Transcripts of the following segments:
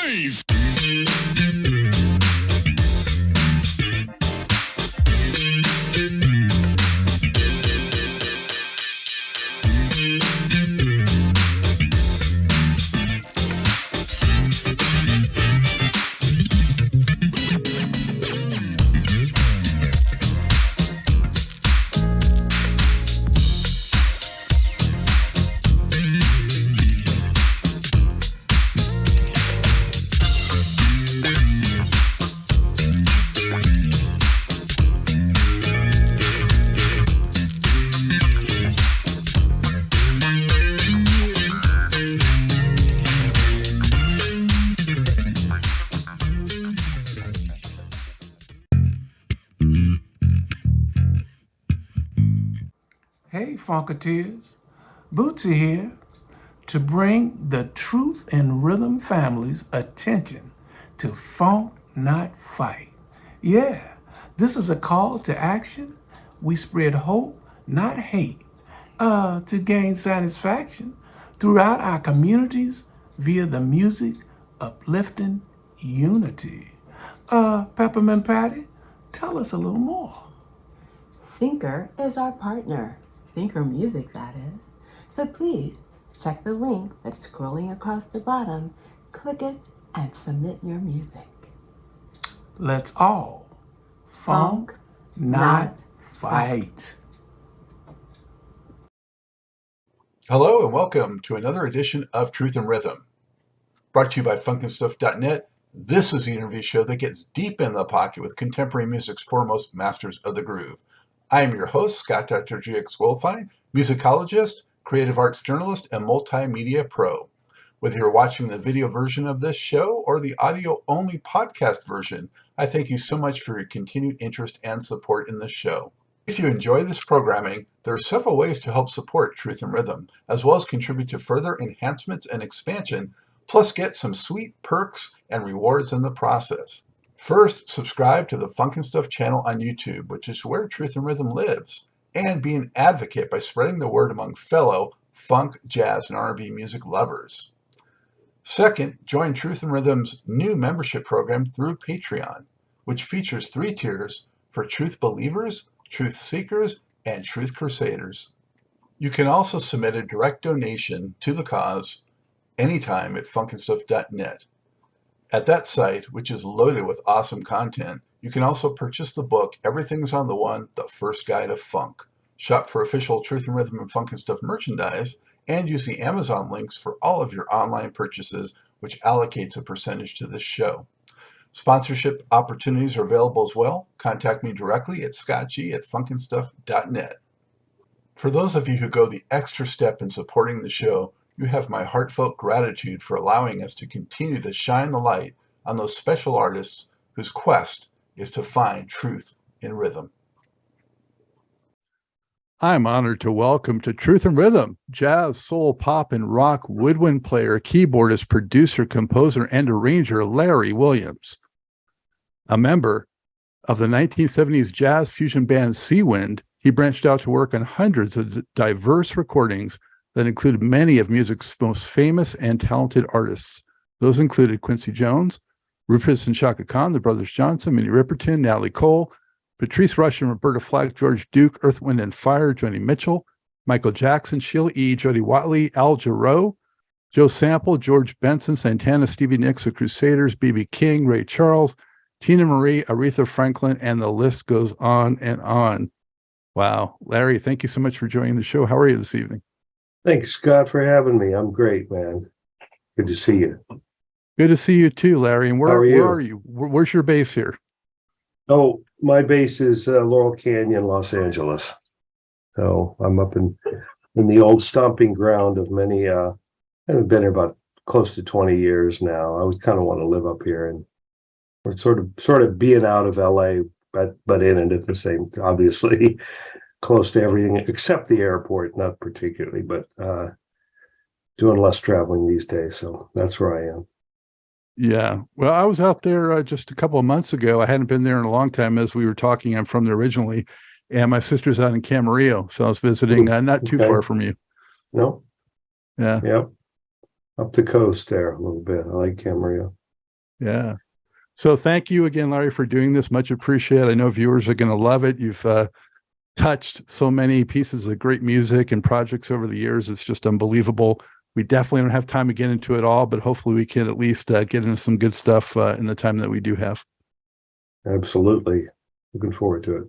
bass. Hey, Funketeers, Bootsy here to bring the Truth and Rhythm family's attention to Funk Not Fight. Yeah, this is a call to action. We spread hope, not hate, to gain satisfaction throughout our communities via the music uplifting unity. Peppermint Patty, tell us a little more. Thinker is our partner. Thinker Music, that is. So please check the link that's scrolling across the bottom, click it, and submit your music. Let's all funk, not fight. Hello and welcome to another edition of Truth and Rhythm. Brought to you by funkinstuff.net. This is the interview show that gets deep in the pocket with contemporary music's foremost masters of the groove. I am your host, Scott Dr. GX Goldfine, musicologist, creative arts journalist, and multimedia pro. Whether you're watching the video version of this show or the audio-only podcast version, I thank you so much for your continued interest and support in this show. If you enjoy this programming, there are several ways to help support Truth and Rhythm, as well as contribute to further enhancements and expansion, plus get some sweet perks and rewards in the process. First, subscribe to the Funkin' Stuff channel on YouTube, which is where Truth and Rhythm lives, and be an advocate by spreading the word among fellow funk, jazz, and R&B music lovers. Second, join Truth and Rhythm's new membership program through Patreon, which features 3 tiers for Truth Believers, Truth Seekers, and Truth Crusaders. You can also submit a direct donation to the cause anytime at funkinstuff.net. At that site, which is loaded with awesome content, you can also purchase the book Everything's on the One, The First Guide of Funk. Shop for official Truth and Rhythm and Funkin' Stuff merchandise, and use the Amazon links for all of your online purchases, which allocates a percentage to this show. Sponsorship opportunities are available as well. Contact me directly at scottg@funkinstuff.net. For those of you who go the extra step in supporting the show, you have my heartfelt gratitude for allowing us to continue to shine the light on those special artists whose quest is to find truth in rhythm. I'm honored to welcome to Truth and Rhythm, jazz, soul, pop, and rock woodwind player, keyboardist, producer, composer, and arranger Larry Williams. A member of the 1970s jazz fusion band Seawind, he branched out to work on hundreds of diverse recordings that included many of music's most famous and talented artists. Those included Quincy Jones, Rufus and Chaka, the Brothers Johnson, Minnie Riperton, Natalie Cole, Patrice, Rushen, Roberta, Flack, George Duke, Earth, Wind and Fire, Joni Mitchell, Michael Jackson, Sheila E., Jody, Watley, Jarreau, Joe Sample, George Benson, Santana, Stevie Nicks, the Crusaders, B.B. King, Ray Charles, Teena Marie, Aretha Franklin, and the list goes on and on. Wow. Larry, thank you so much for joining the show. How are you this evening? Thanks, Scott, for having me. I'm great, man. Good to see you. Good to see you too, Larry. And where are you? Where's your base here? Oh, my base is Laurel Canyon, Los Angeles. So I'm up in the old stomping ground of many. I've been here about close to 20 years now. I would kind of want to live up here, and we're sort of being out of LA, but in it at the same. Obviously, close to everything except the airport, not particularly, but doing less traveling these days. So that's where I am. Yeah. Well, I was out there just a couple of months ago. I hadn't been there in a long time. As we were talking, I'm from there originally, and my sister's out in Camarillo. So I was visiting, not too far from you. No. Yeah. Yep. Up the coast there a little bit. I like Camarillo. Yeah. So thank you again, Larry, for doing this. Much appreciated. I know viewers are going to love it. You've touched so many pieces of great music and projects over the years. It's just unbelievable. We definitely don't have time to get into it all, but hopefully we can at least get into some good stuff in the time that we do have. Absolutely. Looking forward to it.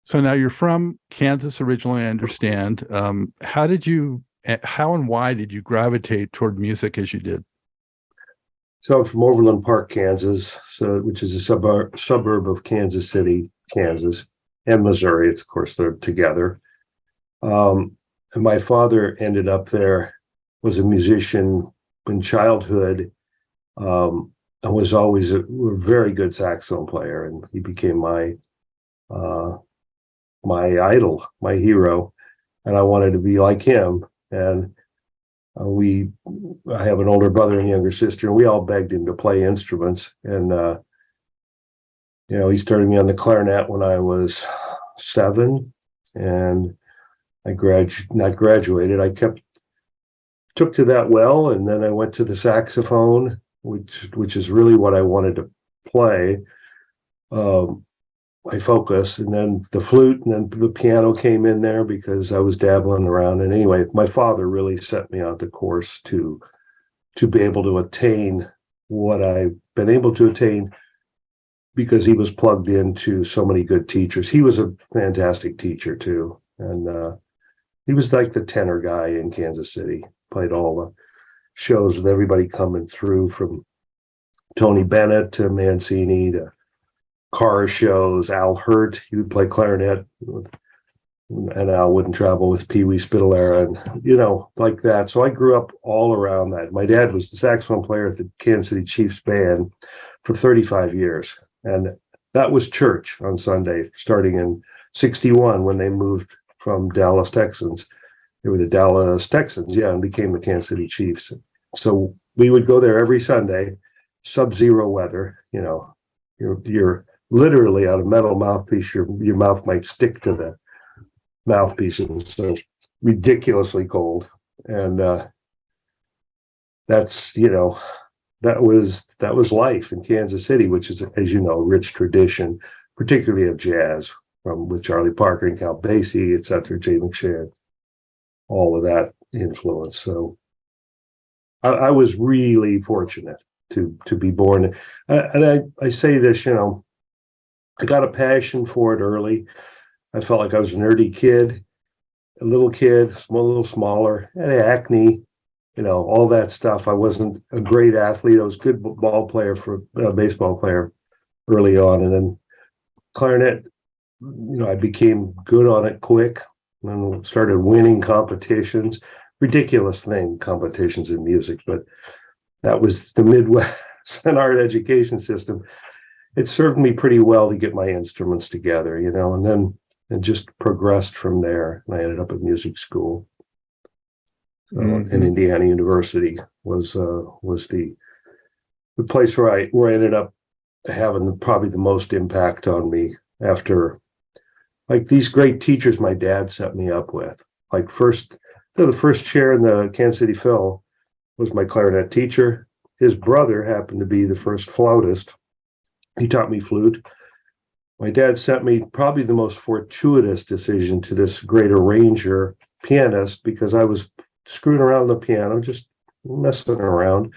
So now you're from Kansas originally, I understand. How and why did you gravitate toward music as you did? So I'm from Overland Park, Kansas, which is a suburb of Kansas City, Kansas, and Missouri. It's, of course, they're together. And my father ended up there, was a musician in childhood, and was always a very good saxophone player. And he became my idol, my hero. And I wanted to be like him. And I have an older brother and younger sister, and we all begged him to play instruments. And, he started me on the clarinet when I was 7, and I not graduated. I took to that well, and then I went to the saxophone, which is really what I wanted to play. I focused, and then the flute, and then the piano came in there because I was dabbling around. And anyway, my father really set me on the course to be able to attain what I've been able to attain, because he was plugged into so many good teachers. He was a fantastic teacher too, and he was like the tenor guy in Kansas City. Played all the shows with everybody coming through, from Tony Bennett to Mancini to car shows. Al Hurt, he would play clarinet, and Al wouldn't travel with Pee Wee Spitalara, and like that. So I grew up all around that. My dad was the saxophone player at the Kansas City Chiefs band for 35 years, and that was church on Sunday, starting in '61 when they moved from Dallas Texans. They were the Dallas Texans, and became the Kansas City Chiefs. So we would go there every Sunday, sub-zero weather. You're literally on a metal mouthpiece. Your mouth might stick to the mouthpiece, and so ridiculously cold. And that's that was life in Kansas City, which is, as you know, a rich tradition, particularly of jazz, with Charlie Parker and Count Basie, etc., Jay McShane, all of that influence. So I was really fortunate to be born. And I say this, I got a passion for it early. I felt like I was a nerdy kid, a little smaller, had acne, all that stuff. I wasn't a great athlete. I was a good baseball player early on. And then clarinet, I became good on it quick, and started winning competitions. Ridiculous competitions in music, but that was the Midwest and our education system. It served me pretty well to get my instruments together, and then it just progressed from there. And I ended up at music school. And Indiana University was the place where I ended up having probably the most impact on me, after like these great teachers my dad set me up with. Like the first chair in the Kansas City Phil was my clarinet teacher. His brother happened to be the first flautist. He taught me flute. My dad sent me probably the most fortuitous decision to this great arranger pianist, because I was screwing around the piano, just messing around.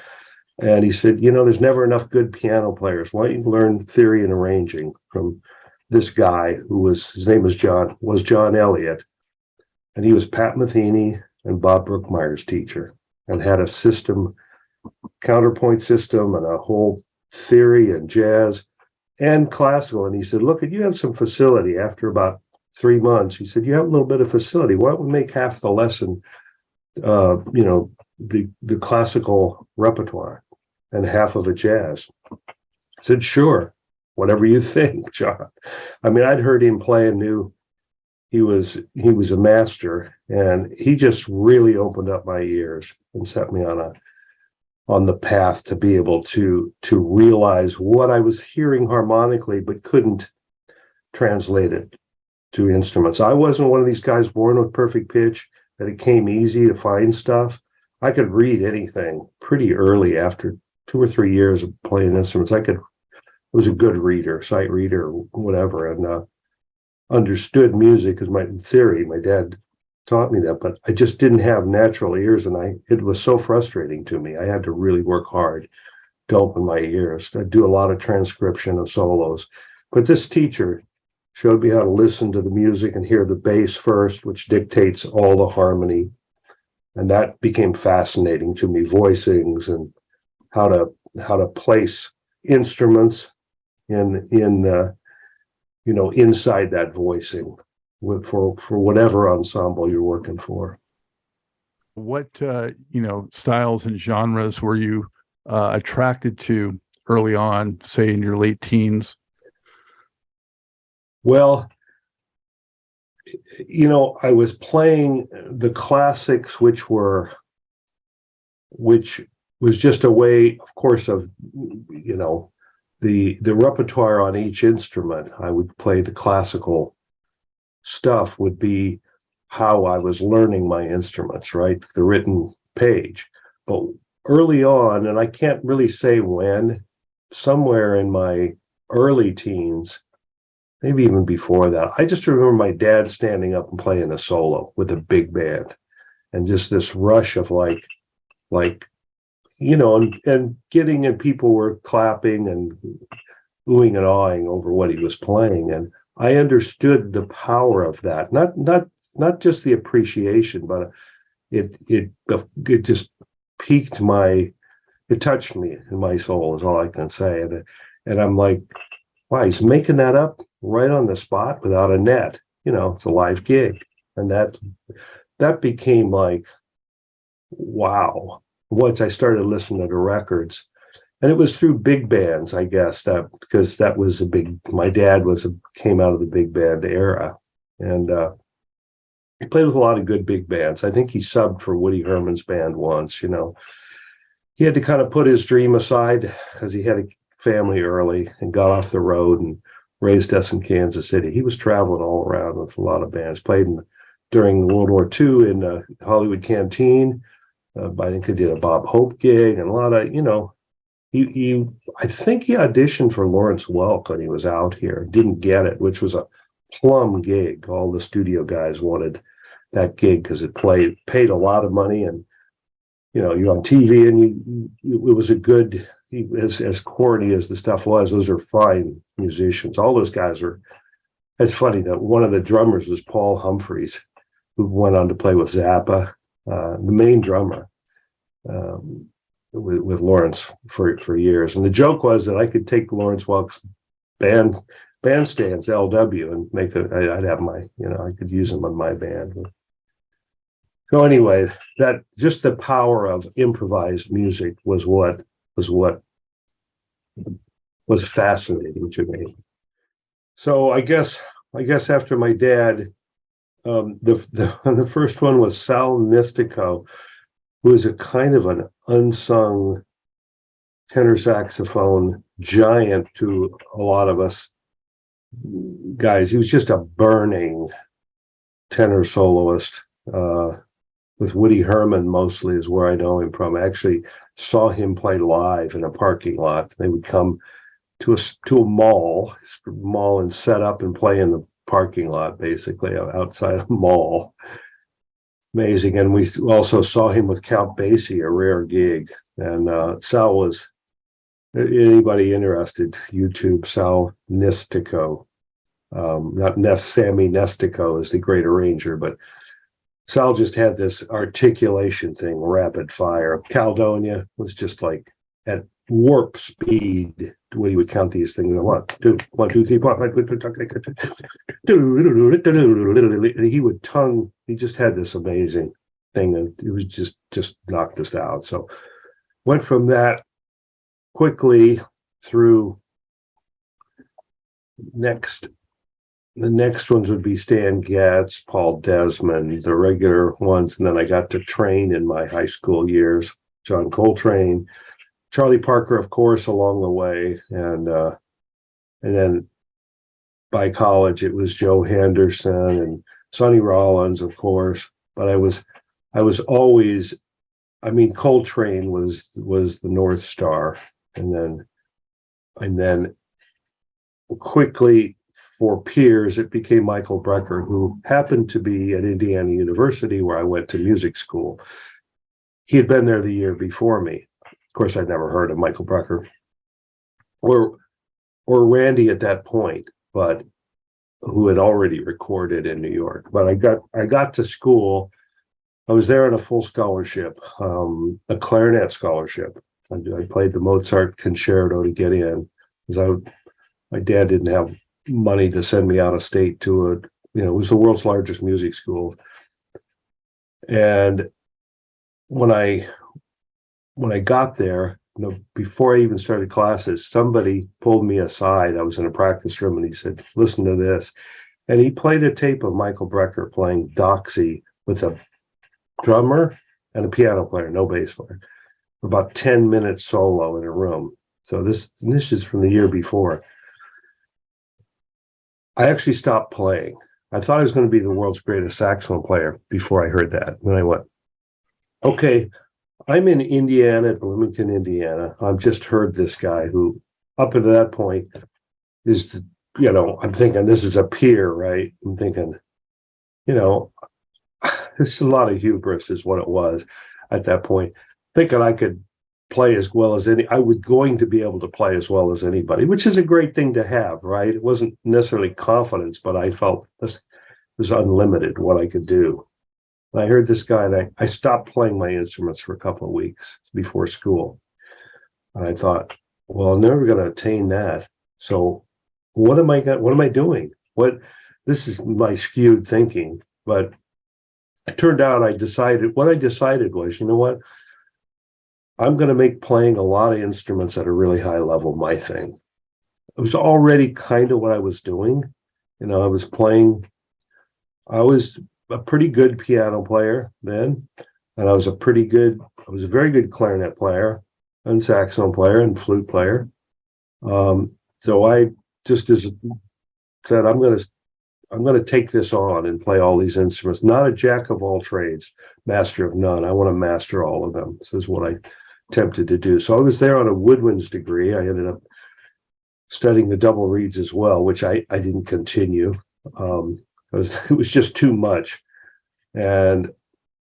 And he said, there's never enough good piano players. Why don't you learn theory and arranging from this guy his name was John Elliott. And he was Pat Metheny and Bob Brookmeyer's teacher, and had a system, counterpoint system, and a whole theory and jazz and classical. And he said, look, you have some facility. After about 3 months, he said, you have a little bit of facility. Why don't we make half the lesson, the classical repertoire, and half of it jazz? I said, sure, whatever you think, John. I mean, I'd heard him play and knew he was a master, and he just really opened up my ears and set me on the path to be able to realize what I was hearing harmonically, but couldn't translate it to instruments. I wasn't one of these guys born with perfect pitch, that it came easy to find stuff. I could read anything pretty early, after 2 or 3 years of playing instruments. I was a good reader, sight reader, whatever, and understood music as my theory. My dad taught me that, but I just didn't have natural ears, and it was so frustrating to me. I had to really work hard to open my ears. I do a lot of transcription of solos, but this teacher showed me how to listen to the music and hear the bass first, which dictates all the harmony, and that became fascinating to me. Voicings and how to place instruments in inside that voicing for whatever ensemble you're working for. What styles and genres were you attracted to early on, say in your late teens? Well, I was playing the classics, which was just a way, of course, of the repertoire on each instrument. I would play the classical stuff would be how I was learning my instruments, right? The written page. But early on, and I can't really say when, somewhere in my early teens, maybe even before that, I just remember my dad standing up and playing a solo with a big band, and just this rush of like, and getting, and people were clapping and oohing and awing over what he was playing. And I understood the power of that, not just the appreciation, but it just piqued it touched me in my soul, is all I can say. And I'm like, wow, he's making that up right on the spot without a net. It's a live gig. And that became like, wow. Once I started listening to records, and it was through big bands, I guess, because that was my dad came out of the big band era, and he played with a lot of good big bands. I think he subbed for Woody Herman's band once. He had to kind of put his dream aside because he had a family early and got off the road and raised us in Kansas City. He was traveling all around with a lot of bands, played during World War II in the Hollywood Canteen. I think he did a Bob Hope gig, and a lot of, I think he auditioned for Lawrence Welk when he was out here, didn't get it, which was a plum gig. All the studio guys wanted that gig because it paid a lot of money, and you're on TV, and it was a good, as corny as the stuff was, those are fine musicians. All those guys are. It's funny that one of the drummers was Paul Humphreys, who went on to play with Zappa, the main drummer, with Lawrence for years. And the joke was that I could take Lawrence Welk's bandstands, LW, and I'd have I could use them on my band. So anyway, that just the power of improvised music was what was fascinating to me. So I guess after my dad, the first one was Sal Mystico, who was a kind of an unsung tenor saxophone giant to a lot of us guys. He was just a burning tenor soloist. With Woody Herman mostly is where I know him from. I actually saw him play live in a parking lot. They would come to a mall and set up and play in the parking lot, basically outside a mall. Amazing. And we also saw him with Count Basie, a rare gig. And Sal was, anybody interested, YouTube Sal Mystico. Not Sammy Nestico is the great arranger, but Sal just had this articulation thing, rapid fire. Caldonia was just like at warp speed when he would count these things. 1, 2, 1, 2, 3, 4, 5, 6. He would tongue. He just had this amazing thing, and it was just knocked us out. So went from that quickly through the next ones would be Stan Getz, Paul Desmond, the regular ones. And then I got to train in my high school years, John Coltrane, Charlie Parker, of course, along the way. And then by college, it was Joe Henderson and Sonny Rollins, of course. But I was always I mean, Coltrane was the North Star, and then quickly for peers, it became Michael Brecker, who happened to be at Indiana University, where I went to music school. He had been there the year before me. Of course, I'd never heard of Michael Brecker or Randy at that point, but who had already recorded in New York. But I got to school. I was there on a full scholarship, a clarinet scholarship. I played the Mozart concerto to get in, because my dad didn't have money to send me out of state to it was the world's largest music school. And when I got there, before I even started classes, somebody pulled me aside. I was in a practice room, and he said, "Listen to this." And he played a tape of Michael Brecker playing Doxy with a drummer and a piano player, no bass player, for about 10 minutes solo in a room. So this is from the year before. I actually stopped playing. I thought I was going to be the world's greatest saxophone player before I heard that. And I went, okay, I'm in Indiana, Bloomington, Indiana. I've just heard this guy who, up until that point, is, I'm thinking this is a peer, right? I'm thinking, there's a lot of hubris is what it was at that point. Thinking I could play as well as I was going to be able to play as well as anybody, which is a great thing to have, right? It wasn't necessarily confidence, but I felt this was unlimited what I could do. And I heard this guy, and I stopped playing my instruments for a couple of weeks before school. And I thought, well, I'm never going to attain that. So what am I doing? This is my skewed thinking, but it turned out what I decided was, you know what? I'm going to make playing a lot of instruments at a really high level my thing. It was already kind of what I was doing. I was a pretty good piano player then, and I was a very good clarinet player and saxophone player and flute player. So I just said, I'm going to take this on and play all these instruments. Not a jack of all trades, master of none. I want to master all of them. This is what I attempted to do. So I was there on a woodwinds degree. I ended up studying the double reeds as well, which I didn't continue. It was just too much. And,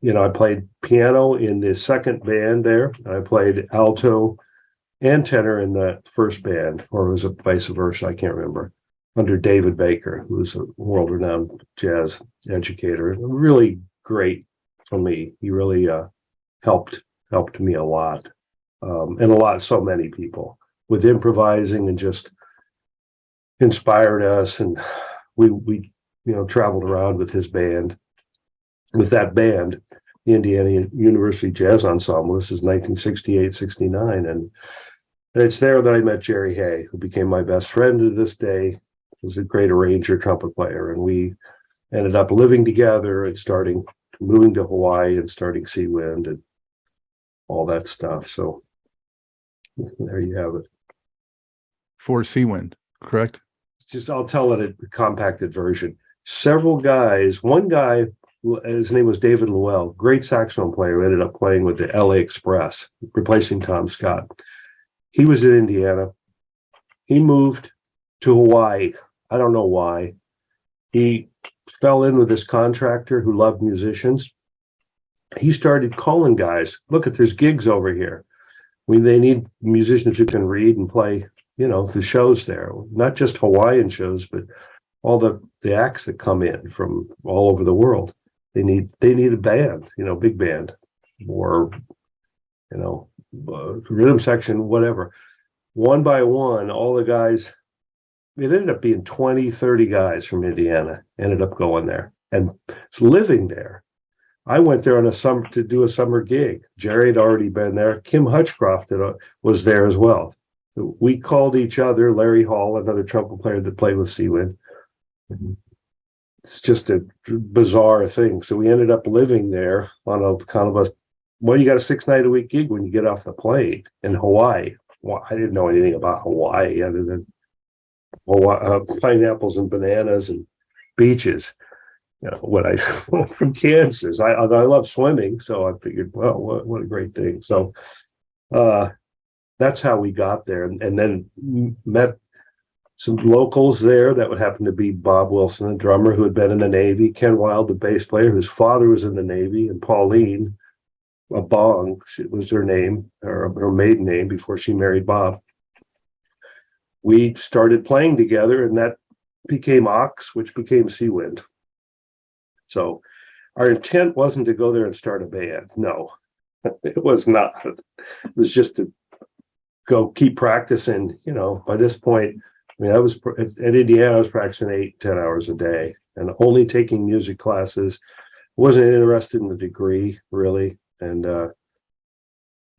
I played piano in the second band there. I played alto and tenor in the first band, or was it vice versa? I can't remember. Under David Baker, who was a world-renowned jazz educator. Really great for me. He really helped me a lot. So many people with improvising, and just inspired us. And we traveled around with his band, with that band, the Indiana University Jazz Ensemble. This is 1968, 69. And it's there that I met Jerry Hay, who became my best friend to this day. He was a great arranger, trumpet player. And we ended up living together and moving to Hawaii and starting Seawind and all that stuff. So there you have it. For Seawind, correct? I'll tell it a compacted version. Several guys, one guy, his name was David Llewell, great saxophone player, who ended up playing with the LA Express, replacing Tom Scott. He was in Indiana. He moved to Hawaii. I don't know why. He fell in with this contractor who loved musicians. He started calling guys, look, there's gigs over here. They need musicians who can read and play, the shows there. Not just Hawaiian shows, but all the acts that come in from all over the world. They need a band, big band, or, rhythm section, whatever. One by one, all the guys, it ended up being 20, 30 guys from Indiana ended up going there and living there. I went there to do a summer gig. Jerry had already been there. Kim Hutchcroft was there as well. We called each other, Larry Hall, another trumpet player that played with Seawind. It's just a bizarre thing. So we ended up living there on a kind of you got a 6-night-a-week gig when you get off the plane in Hawaii. Well, I didn't know anything about Hawaii other than pineapples and bananas and beaches. when I from Kansas. I love swimming, so I figured, well, what a great thing. So that's how we got there, and then met some locals there. That would happen to be Bob Wilson, a drummer who had been in the Navy, Ken Wild, the bass player, whose father was in the Navy, and Pauline, a Bong, was her name, or her maiden name before she married Bob. We started playing together, and that became Ox, which became Seawind. So our intent wasn't to go there and start a band. No, it was not. It was just to go keep practicing. By this point, I mean, I was at Indiana, I was practicing 8-10 hours a day and only taking music classes. Wasn't interested in the degree, really. And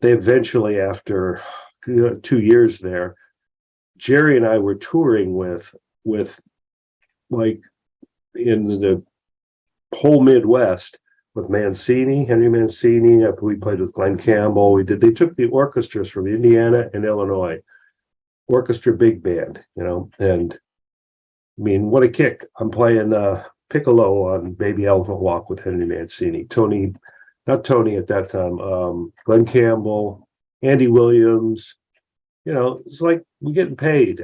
they eventually, after 2 years there, Jerry and I were touring with like in the whole Midwest with Henry Mancini. We played with Glenn Campbell. They took the orchestras from Indiana and Illinois, orchestra big band, and I mean, what a kick. I'm playing piccolo on Baby Elephant Walk with Henry Mancini. Not Tony at that time, Glenn Campbell, Andy Williams. It's like we're getting paid.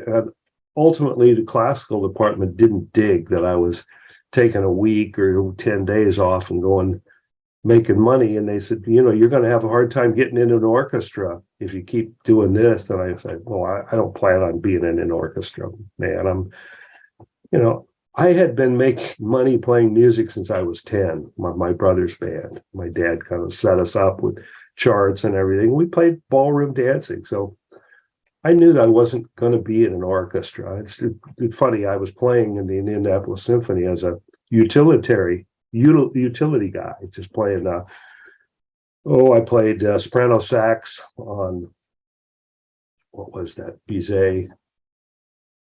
Ultimately, the classical department didn't dig that I was taking a week or 10 days off and going making money. And they said, you're going to have a hard time getting into an orchestra if you keep doing this. And I said, well, I don't plan on being in an orchestra, man. I had been making money playing music since I was 10, my brother's band. My dad kind of set us up with charts and everything. We played ballroom dancing. So I knew that I wasn't going to be in an orchestra. It's funny. I was playing in the Indianapolis Symphony as a utility guy, just playing. I played soprano sax on what was that Bizet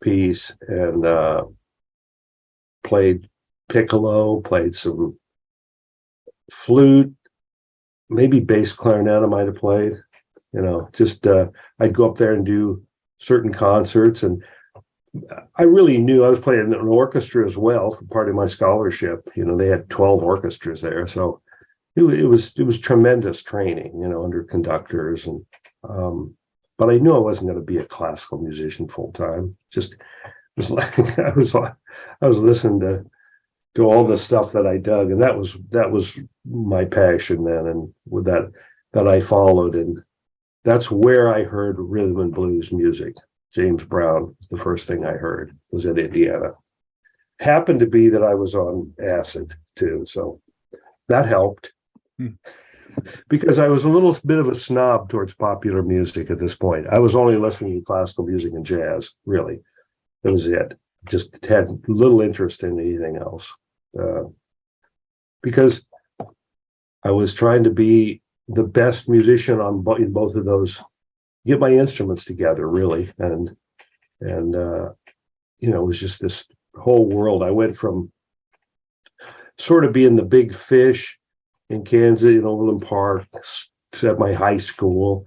piece, and played piccolo, played some flute, maybe bass clarinet. I might have played. I'd go up there and do certain concerts, and I really knew I was playing in an orchestra as well for part of my scholarship. They had 12 orchestras there, so it was tremendous training, under conductors, and but I knew I wasn't going to be a classical musician full time. Just was like I was listening to all the stuff that I dug, and that was my passion then, and with that I followed. And that's where I heard rhythm and blues music. James Brown was the first thing I heard, was in Indiana. Happened to be that I was on acid too, so that helped. Because I was a little bit of a snob towards popular music at this point. I was only listening to classical music and jazz, really. That was it. Just had little interest in anything else. Because I was trying to be the best musician in both of those, get my instruments together, really. And it was just this whole world. I went from sort of being the big fish in Kansas, in Overland Park, at my high school.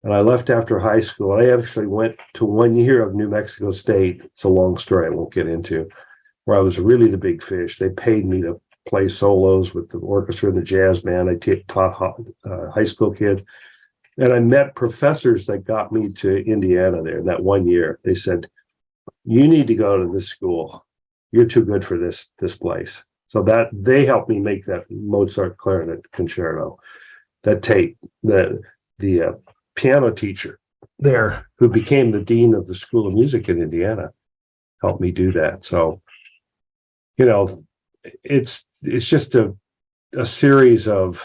And I left after high school. I actually went to 1 year of New Mexico State. It's a long story I won't get into, where I was really the big fish. They paid me to play solos with the orchestra and the jazz band. I taught high school kids. And I met professors that got me to Indiana there that 1 year. They said, you need to go to this school. You're too good for this place. So that they helped me make that Mozart clarinet concerto, that tape. The piano teacher there, who became the dean of the School of Music in Indiana, helped me do that. So, it's just a series of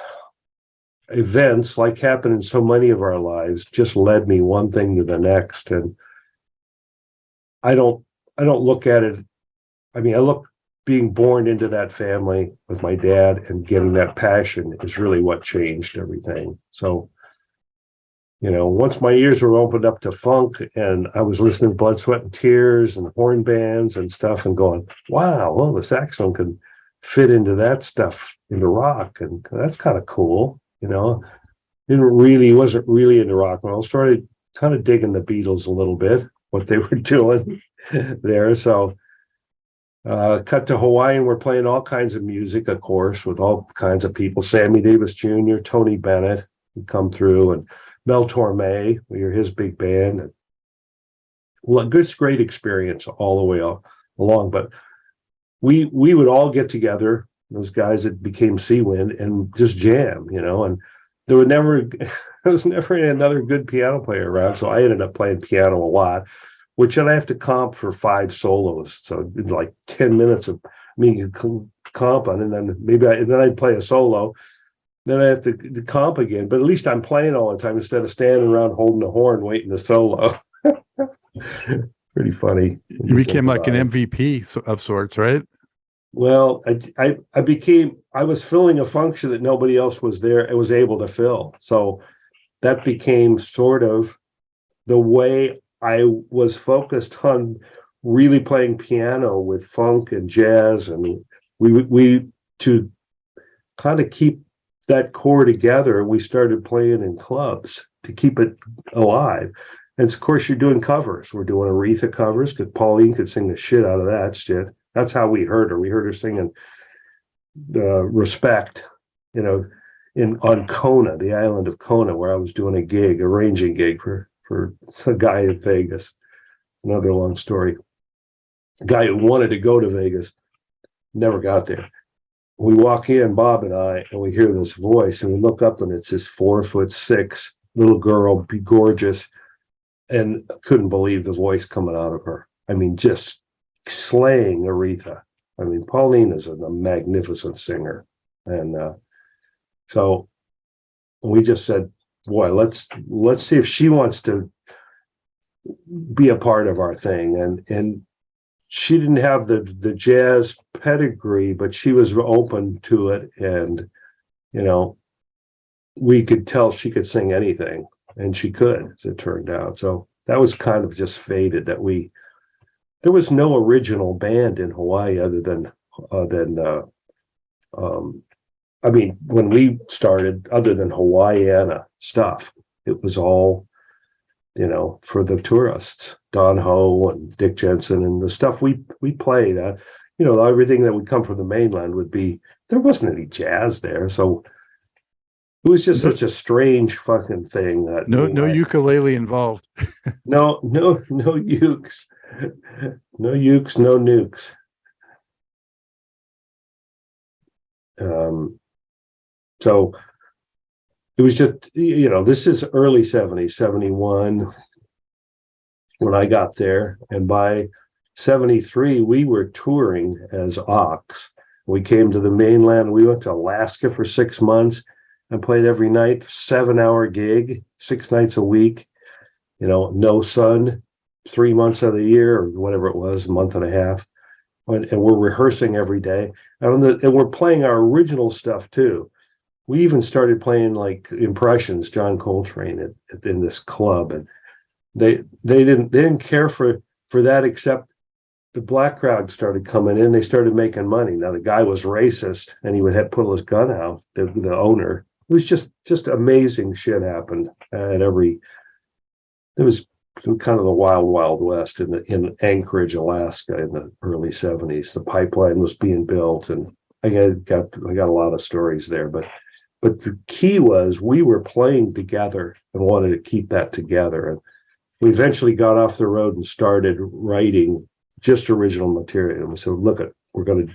events, like happen in so many of our lives, just led me one thing to the next. And I don't look at it. I mean, I look being born into that family with my dad and getting that passion is really what changed everything. So, once my ears were opened up to funk and I was listening to Blood, Sweat, and Tears and horn bands and stuff and going, wow, well, the saxophone can fit into that stuff, into rock. And that's kind of cool. Wasn't really into rock and roll. Started kind of digging the Beatles a little bit, what they were doing there. So Cut to Hawaii, and we're playing all kinds of music, of course, with all kinds of people. Sammy Davis Jr., Tony Bennett would come through, and Mel Torme, we were his big band. And, well, great experience all the way along. But we would all get together, those guys that became Seawind, and just jam, and there was never another good piano player around, so I ended up playing piano a lot, which then I have to comp for 5 solos, so like 10 minutes of me comp on, and then I'd play a solo, then I have to comp again, but at least I'm playing all the time instead of standing around holding the horn waiting to solo. Pretty funny. You became like an MVP of sorts, right? Well, I was filling a function that nobody else was there and was able to fill. So that became sort of the way I was focused on really playing piano with funk and jazz. And we to kind of keep that core together, we started playing in clubs to keep it alive. And of course, you're doing covers. We're doing Aretha covers because Pauline could sing the shit out of that shit. That's how we heard her. We heard her singing Respect, on Kona, the island of Kona, where I was doing arranging gig for a guy in Vegas. Another long story. A guy who wanted to go to Vegas, never got there. We walk in, Bob and I, and we hear this voice, and we look up, and it's this 4'6" little girl, be gorgeous, and couldn't believe the voice coming out of her. I mean, just slaying Aretha. I mean, Pauline is a magnificent singer. And so we just said, boy, let's see if she wants to be a part of our thing. And she didn't have the jazz pedigree, but she was open to it. And, we could tell she could sing anything, and she could, as it turned out. So that was kind of just fated that there was no original band in Hawaii other than when we started, other than Hawaiiana stuff, it was all, for the tourists, Don Ho and Dick Jensen, and the stuff we played, everything that would come from the mainland there wasn't any jazz there. So it was just such a strange fucking thing that no ukulele involved. No ukes. No ukes, no nukes. So it was just, this is early 70s, 71 when I got there. And by 73, we were touring as Ox. We came to the mainland. We went to Alaska for 6 months and played every night, 7-hour gig, 6 nights a week, no sun, 3 months of the year, or whatever it was, a month and a half. And we're rehearsing every day. And we're playing our original stuff too. We even started playing like Impressions, John Coltrane in this club. And they didn't care for that, except the black crowd started coming in. They started making money. Now the guy was racist, and he would pull his gun out, the owner. It was just amazing shit happened it was kind of the wild, wild west in Anchorage, Alaska in the early 70s. The pipeline was being built, and I got a lot of stories there. But the key was we were playing together and wanted to keep that together. And we eventually got off the road and started writing just original material. And we said, look, we're going to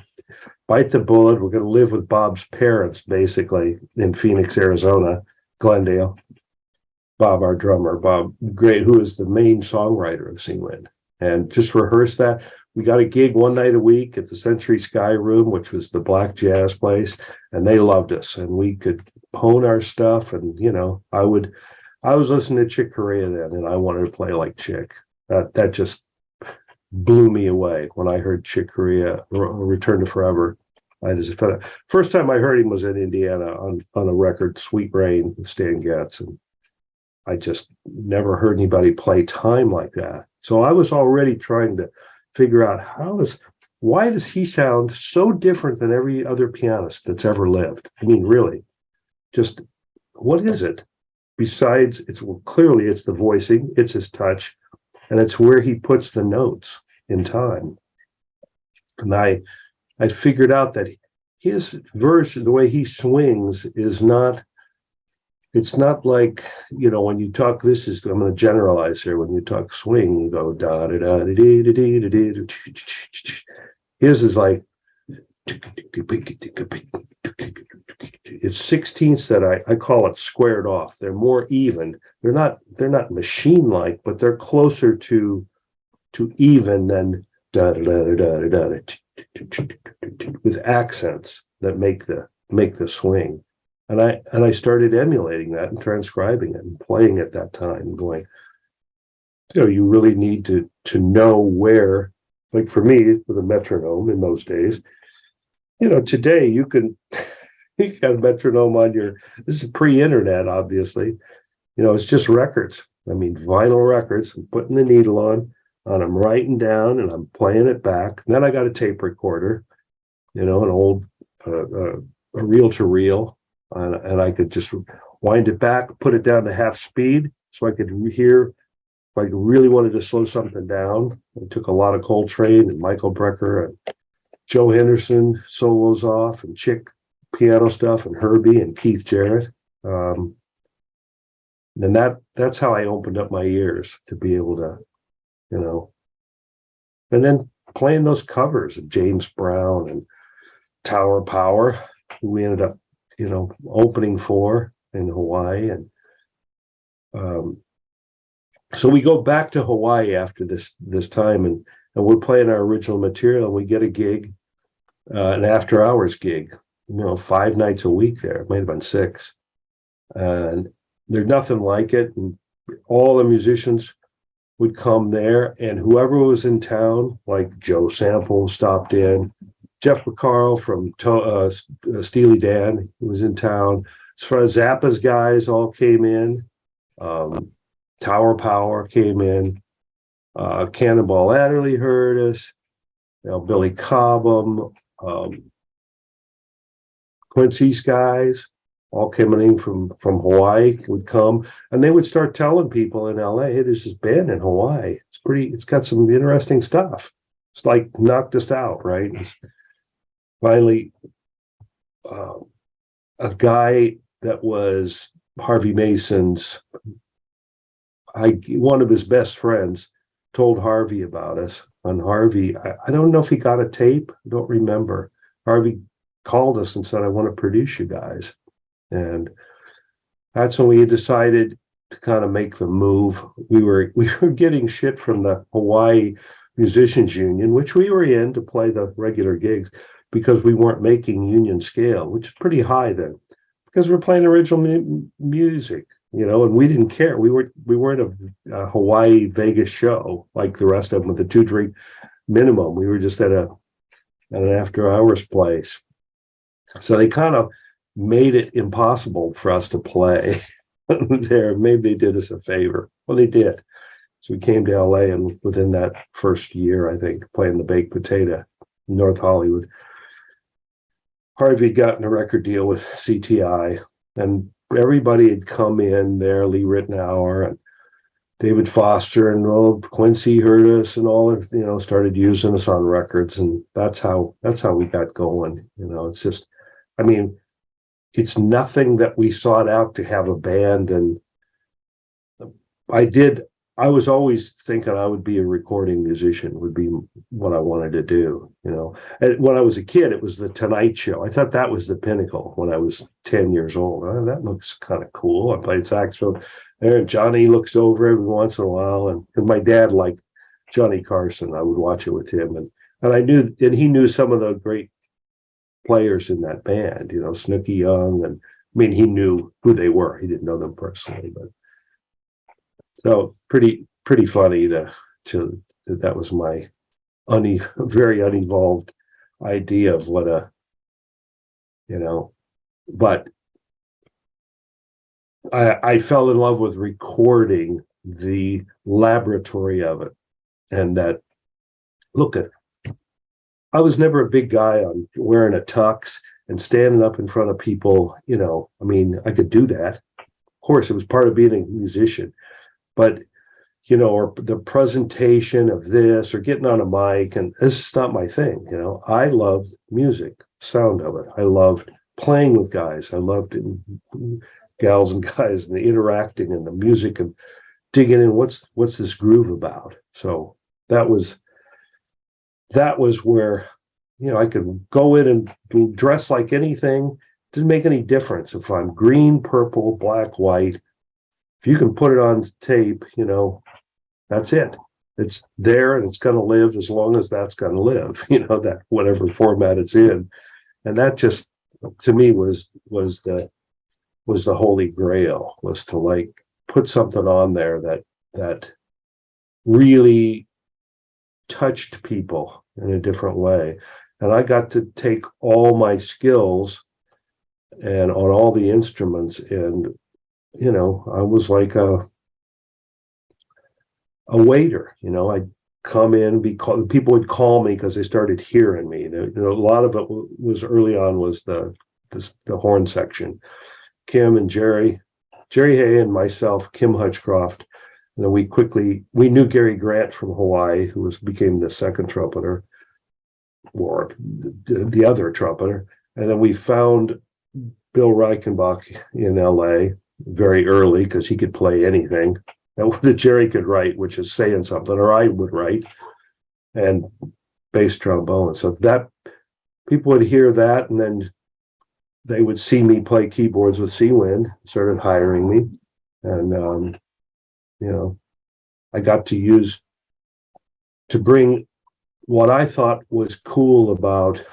bite the bullet. We're going to live with Bob's parents, basically, in Phoenix, Arizona, Glendale. Bob, our drummer, Bob Gray, who is the main songwriter of Seawind, and just rehearse that. We got a gig one night a week at the Century Sky Room, which was the black jazz place, and they loved us, and we could hone our stuff. And I was listening to Chick Corea then, and I wanted to play like Chick. That just blew me away when I heard Chick Corea Return to Forever. First time I heard him was in Indiana on a record, Sweet Rain with Stan Getz, and I just never heard anybody play time like that. So I was already trying to figure out why does he sound so different than every other pianist that's ever lived? I mean, really, just what is it? Besides, clearly it's the voicing, it's his touch, and it's where he puts the notes in time. And I figured out that his version, the way he swings, is not. It's not like, when you talk. I'm going to generalize here. When you talk swing, you go da da da da da da da da da. His is like it's sixteenths that I call it squared off. They're more even. They're not machine like, but they're closer to even than da da da da da da with accents that make the swing. And I started emulating that and transcribing it and playing at that time and going, you really need to know where, like for me, with a metronome in those days, today you got a metronome on this is pre-internet, obviously. It's just records. I mean, vinyl records. I'm putting the needle on and I'm writing down and I'm playing it back. And then I got a tape recorder, an old a reel-to-reel. And I could just wind it back, put it down to half speed so I could hear if I really wanted to slow something down. I took a lot of Coltrane and Michael Brecker and Joe Henderson solos off and Chick piano stuff and Herbie and Keith Jarrett. And that's how I opened up my ears to be able to, and then playing those covers of James Brown and Tower Power, who we ended up opening for in Hawaii. And so we go back to Hawaii after this time and we're playing our original material and we get a gig, an after hours gig, 5 nights a week there. It might have been 6. And there's nothing like it. And all the musicians would come there and whoever was in town, like Joe Sample stopped in, Jeff McCarl from Steely Dan was in town. As far as Zappa's guys all came in. Tower Power came in. Cannonball Adderley heard us. Billy Cobham, Quincy's guys, all coming in from Hawaii would come, and they would start telling people in LA, "Hey, there's this band in Hawaii. It's got some interesting stuff. It's like knocked us out, right?" Finally, a guy that was Harvey Mason's, one of his best friends, told Harvey about us. And Harvey, I don't know if he got a tape. I don't remember. Harvey called us and said, "I want to produce you guys." And that's when we decided to kind of make the move. We were getting shit from the Hawaii Musicians Union, which we were in to play the regular gigs, because we weren't making union scale, which is pretty high then, because we're playing original music, and we didn't care. We weren't a Hawaii Vegas show like the rest of them with a 2-drink minimum. We were just at an after hours place. So they kind of made it impossible for us to play there. Maybe they did us a favor. Well, they did. So we came to LA, and within that first year, I think, playing the Baked Potato in North Hollywood, Harvey had gotten a record deal with CTI, and everybody had come in there, Lee Ritenour and David Foster and Quincy heard us and all, started using us on records, and that's how we got going. It's just, it's nothing that we sought out to have a band, and I was always thinking I would be a recording musician, would be what I wanted to do, And when I was a kid, it was the Tonight Show. I thought that was the pinnacle when I was 10 years old. Oh, that looks kind of cool. I played saxophone there, and Johnny looks over every once in a while. And my dad liked Johnny Carson. I would watch it with him. And I knew, and he knew some of the great players in that band, Snooky Young. And he knew who they were. He didn't know them personally, but. So pretty funny that was my very unevolved idea of what but I fell in love with recording the laboratory of it, and that I was never a big guy on wearing a tux and standing up in front of people. I could do that. Of course, it was part of being a musician. But, you know, or the presentation of this, or getting on a mic, and this is not my thing. You know, I loved music, sound of it. I loved playing with guys. I loved gals and guys, and the interacting and the music and digging in. What's this groove about? So that was where, you know, I could go in and dress like anything. Didn't make any difference if I'm green, purple, black, white. If you can put it on tape, you know, that's it. It's there and it's going to live as long as that's going to live, you know, that whatever format it's in. And that just, to me, was the holy grail, was to like put something on there that really touched people in a different way. And I got to take all my skills and on all the instruments, and you know, I was like a waiter. You know, I'd come in, people would call me because they started hearing me. You know, a lot of it was early on was the horn section. Kim and Jerry Hay and myself, Kim Hutchcroft. And then we knew Gary Grant from Hawaii, who became the second trumpeter, or the other trumpeter. And then we found Bill Reichenbach in LA very early because he could play anything that Jerry could write, which is saying something, or I would write, and bass trombone. So that people would hear that, and then they would see me play keyboards with Seawind, started hiring me. And, you know, I got to bring what I thought was cool about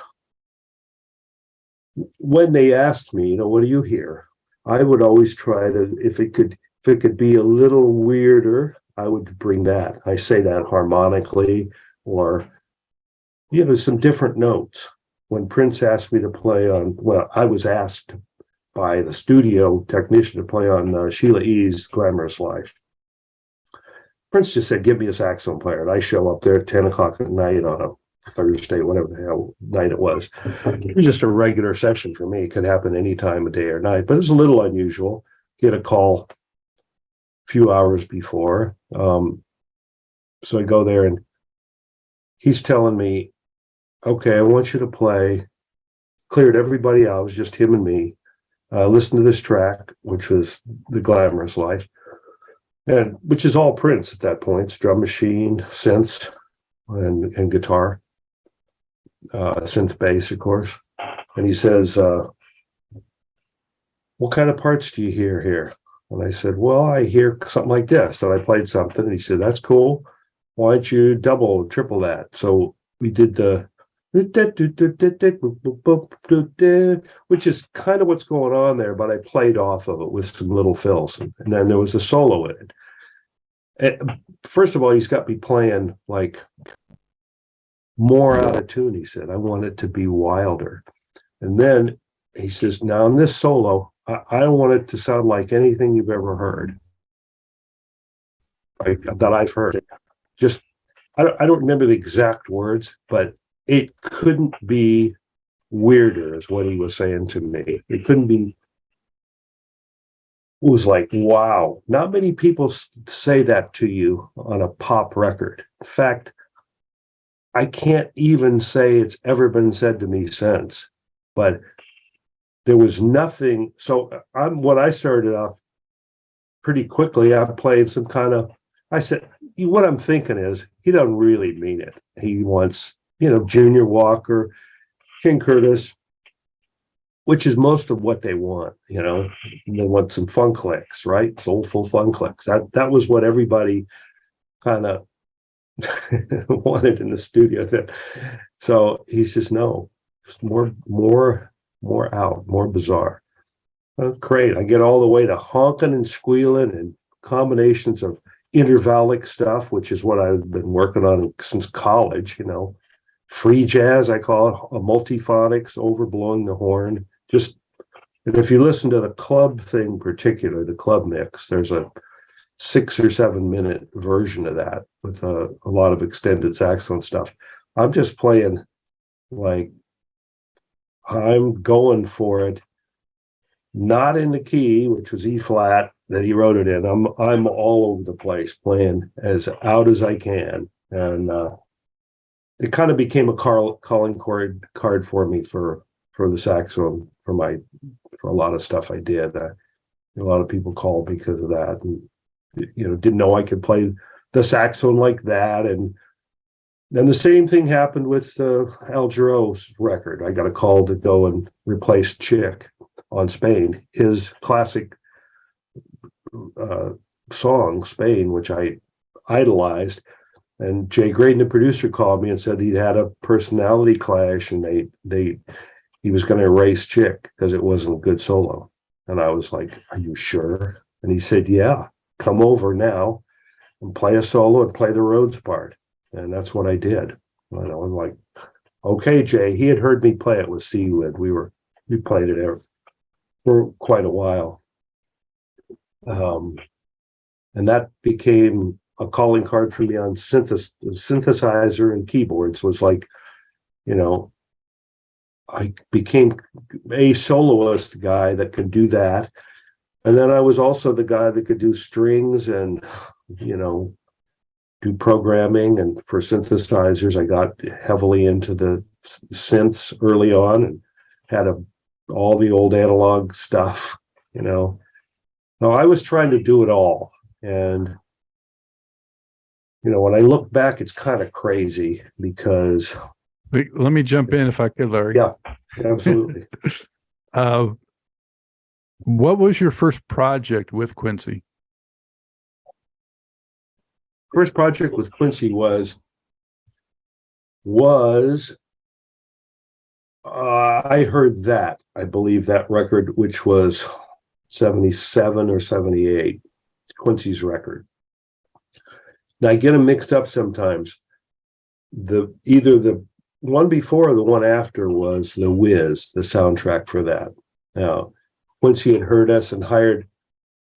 when they asked me, you know, what do you hear? I would always try to, if it could be a little weirder, I would bring that. I say that harmonically, or, you know, some different notes. When Prince asked me to play on, well, I was asked by the studio technician to play on Sheila E.'s Glamorous Life. Prince just said, give me a saxophone player. And I show up there at 10 o'clock at night on a Thursday, whatever the hell night it was. It was just a regular session for me. It could happen any time of day or night, but it's a little unusual. Get a call a few hours before. So I go there and he's telling me, okay, I want you to play. Cleared everybody out. It was just him and me. Listen to this track, which was The Glamorous Life, and which is all Prince at that point. It's drum machine, synths, and guitar. Synth bass, of course. And he says, what kind of parts do you hear here? And I said, well, I hear something like this. And I played something, and he said, that's cool. Why don't you double, triple that? So we did the, which is kind of what's going on there, but I played off of it with some little fills. And then there was a solo in it. And first of all, he's got me playing like more out of tune, he said. I want it to be wilder. And then he says, now in this solo, I don't want it to sound like anything you've ever heard, that I've heard. Just, I don't remember the exact words, but it couldn't be weirder, is what he was saying to me. It couldn't be. It was like, wow. Not many people say that to you on a pop record. In fact, I can't even say it's ever been said to me since. But there was nothing. So when I started off pretty quickly, I played some kind of, I said, what I'm thinking is, he doesn't really mean it. He wants, you know, Junior Walker, King Curtis, which is most of what they want, you know. They want some funk licks, right? Soulful funk licks. That was what everybody kind of wanted in the studio. So he says, no, it's more out, more bizarre. Great. I get all the way to honking and squealing and combinations of intervallic stuff, which is what I've been working on since college, you know. Free jazz, I call it, a multiphonics, overblowing the horn. Just, and if you listen to the club thing in particular, the club mix, there's a 6 or 7 minute version of that with a lot of extended saxophone stuff. I'm just playing like I'm going for it, not in the key, which was E flat, that he wrote it in. I'm all over the place playing as out as I can, and it kind of became a calling card for me for the saxophone for a lot of stuff I did. A lot of people called because of that, and didn't know I could play the saxophone like that. And then the same thing happened with Al Jarreau's record. I got a call to go and replace Chick on Spain, his classic song Spain, which I idolized. And Jay Graydon, the producer, called me and said he'd had a personality clash, and he was going to erase Chick because it wasn't a good solo. And I was like, "Are you sure?" And he said, "Yeah, come over now and play a solo and play the Rhodes part." And that's what I did. And I was like, "Okay, Jay." He had heard me play it with Seawind. We played it for quite a while. And that became a calling card for me on synthesizer and keyboards. Was like, I became a soloist guy that could do that. And then I was also the guy that could do strings and, do programming. And for synthesizers, I got heavily into the synths early on and had all the old analog stuff, No, I was trying to do it all. And, when I look back, it's kind of crazy because... Wait, let me jump in if I could, Larry. Yeah, absolutely. What was your first project with Quincy? First project with Quincy was I heard that, I believe that record, which was 77 or 78, Quincy's record. Now I get them mixed up sometimes. Either the one before or the one after was The Wiz, the soundtrack for that. Now, Quincy had heard us and hired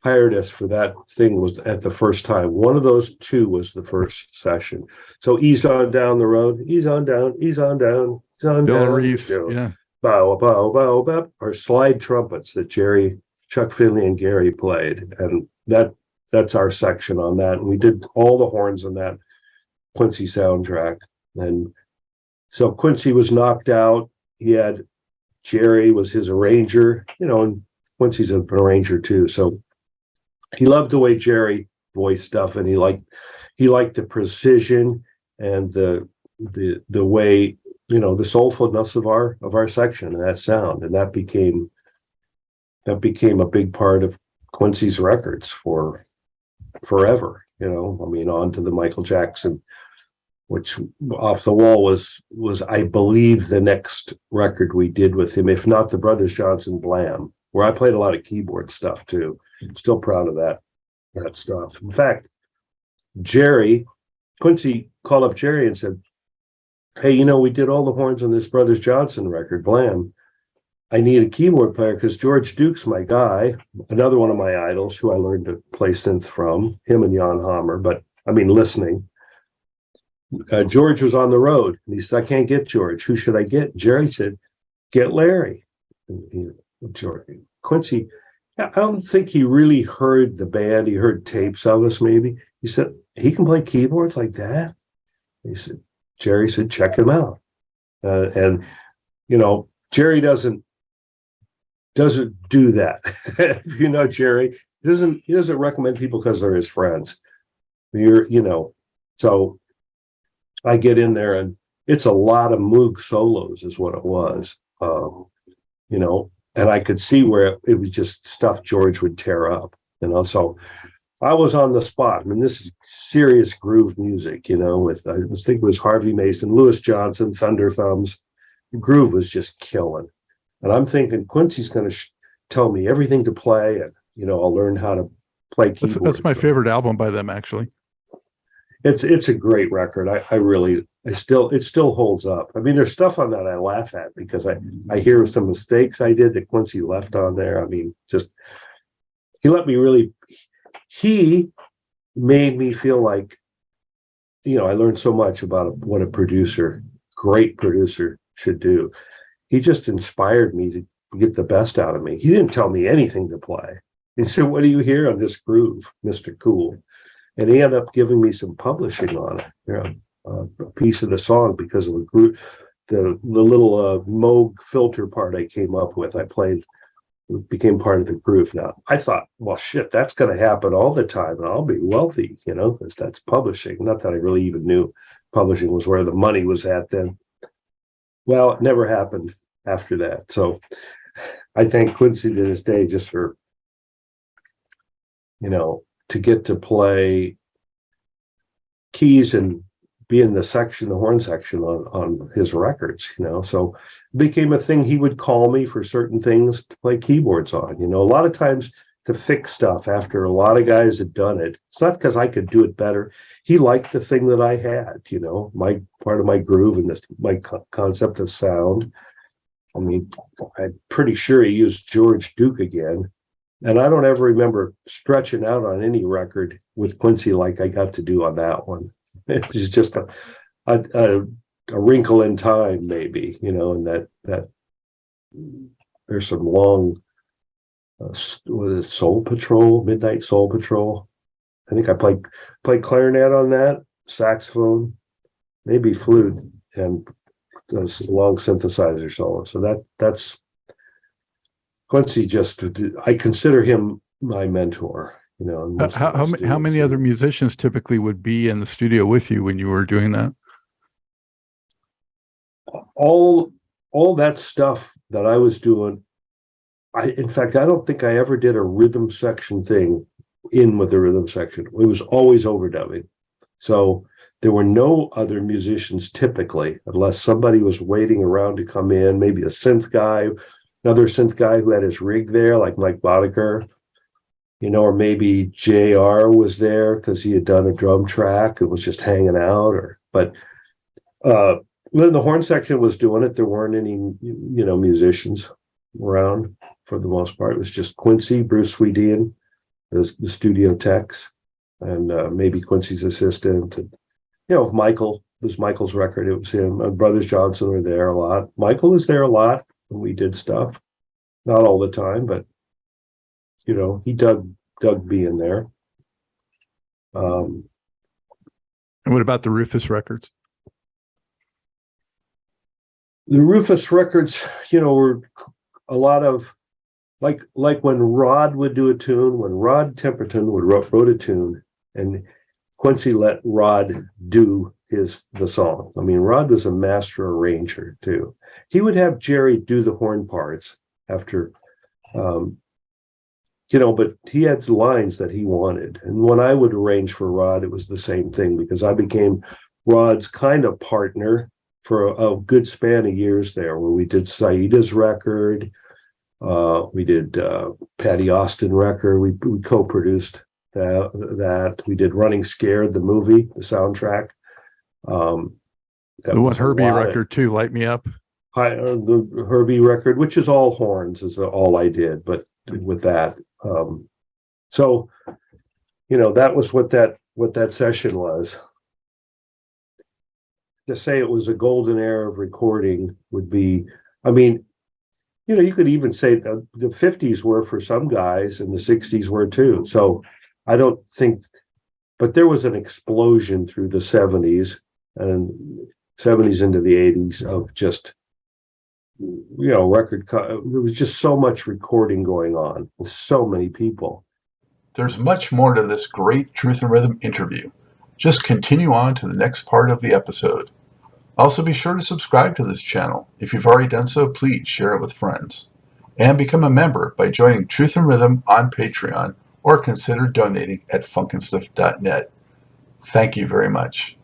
us for that thing was at the first time. One of those two was the first session. So Ease On Down the Road, Ease On Down, Ease On Down, Ease On Bill Down. Reese, yeah. Bow, bow, bow, bow, or slide trumpets that Chuck Finley and Gary played. And that's our section on that. And we did all the horns on that Quincy soundtrack. And so Quincy was knocked out. He had Jerry was his arranger, and Quincy's an arranger too. So he loved the way Jerry voiced stuff, and he liked the precision and the way, the soulfulness of our section and that sound. And that became a big part of Quincy's records for forever, on to the Michael Jackson, which Off the Wall was I believe the next record we did with him, if not the Brothers Johnson Blam, where I played a lot of keyboard stuff too. I'm still proud of that stuff. In fact, Quincy called up Jerry and said, "Hey, we did all the horns on this Brothers Johnson record, Blam. I need a keyboard player because George Duke's my guy, another one of my idols who I learned to play synth from, him and Jan Hammer, but listening. George was on the road, and he said, I can't get George. Who should I get?" Jerry said, "Get Larry." Quincy, I don't think he really heard the band. He heard tapes of us, maybe. He said, "He can play keyboards like that?" Jerry said, "Check him out." And Jerry doesn't do that. If you know Jerry, he doesn't recommend people because they're his friends. So I get in there and it's a lot of Moog solos is what it was, and I could see where it was just stuff George would tear up, so I was on the spot. This is serious groove music, with, I think it was Harvey Mason, Louis Johnson, Thunder Thumbs. The groove was just killing. And I'm thinking Quincy's going to tell me everything to play, and, I'll learn how to play keyboard. That's my favorite album by them, actually. It's a great record. It still holds up. There's stuff on that I laugh at because I hear some mistakes I did that Quincy left on there. He made me feel like, I learned so much about what a great producer should do. He just inspired me to get the best out of me. He didn't tell me anything to play. He said, "What do you hear on this groove, Mr. Cool?" And he ended up giving me some publishing on it, a piece of the song because of a group, the little Moog filter part I came up with. I played, it became part of the groove. Now I thought, well, shit, that's going to happen all the time, and I'll be wealthy, because that's publishing. Not that I really even knew publishing was where the money was at then. Well, it never happened after that. So I thank Quincy to this day just for, to get to play keys and be in the horn section on his records, so it became a thing. He would call me for certain things to play keyboards on, a lot of times to fix stuff after a lot of guys had done it. It's not because I could do it better. He liked the thing that I had, my part of my groove and my concept of sound. I mean, I'm pretty sure he used George Duke again. And I don't ever remember stretching out on any record with Quincy like I got to do on that one. It was just a wrinkle in time, maybe, and that there's some long, was it Soul Patrol, Midnight Soul Patrol? I think I played clarinet on that, saxophone, maybe flute, and those long synthesizer solo. So that's Quincy. I consider him my mentor. How many other musicians typically would be in the studio with you when you were doing that? All that stuff that I was doing. In fact, I don't think I ever did a rhythm section thing with the rhythm section. It was always overdubbing. So there were no other musicians typically, unless somebody was waiting around to come in, maybe a synth guy, another synth guy who had his rig there, like Mike Boddicker, or maybe JR was there because he had done a drum track and was just hanging out. But when the horn section was doing it, there weren't any, musicians around for the most part. It was just Quincy, Bruce Swedian, the studio techs, and maybe Quincy's assistant. And, if Michael, it was Michael's record, it was him. My brothers Johnson were there a lot. Michael was there a lot when we did stuff. Not all the time, but he dug being there. And what about the Rufus records? The Rufus records, were a lot of like when Rod would do a tune, when Rod Temperton wrote a tune, and Quincy let Rod do the song. I mean, Rod was a master arranger too. He would have Jerry do the horn parts after, but he had lines that he wanted. And when I would arrange for Rod, it was the same thing because I became Rod's kind of partner for a good span of years there, where we did Saida's record, we did Patty Austin record, we co-produced that. We did Running Scared, the movie, the soundtrack. The one Herbie record too, Light Me Up. The Herbie record, which is all horns, is all I did, but with that. So, that was what that session was. To say it was a golden era of recording would be, you could even say the 50s were for some guys and the 60s were too. So I don't think, but there was an explosion through the 70s and 70s into the 80s of just, there was just so much recording going on with so many people. There's much more to this great Truth and Rhythm interview. Just continue on to the next part of the episode. Also, be sure to subscribe to this channel. If you've already done so, please share it with friends. And become a member by joining Truth and Rhythm on Patreon or consider donating at funkinstuff.net. Thank you very much.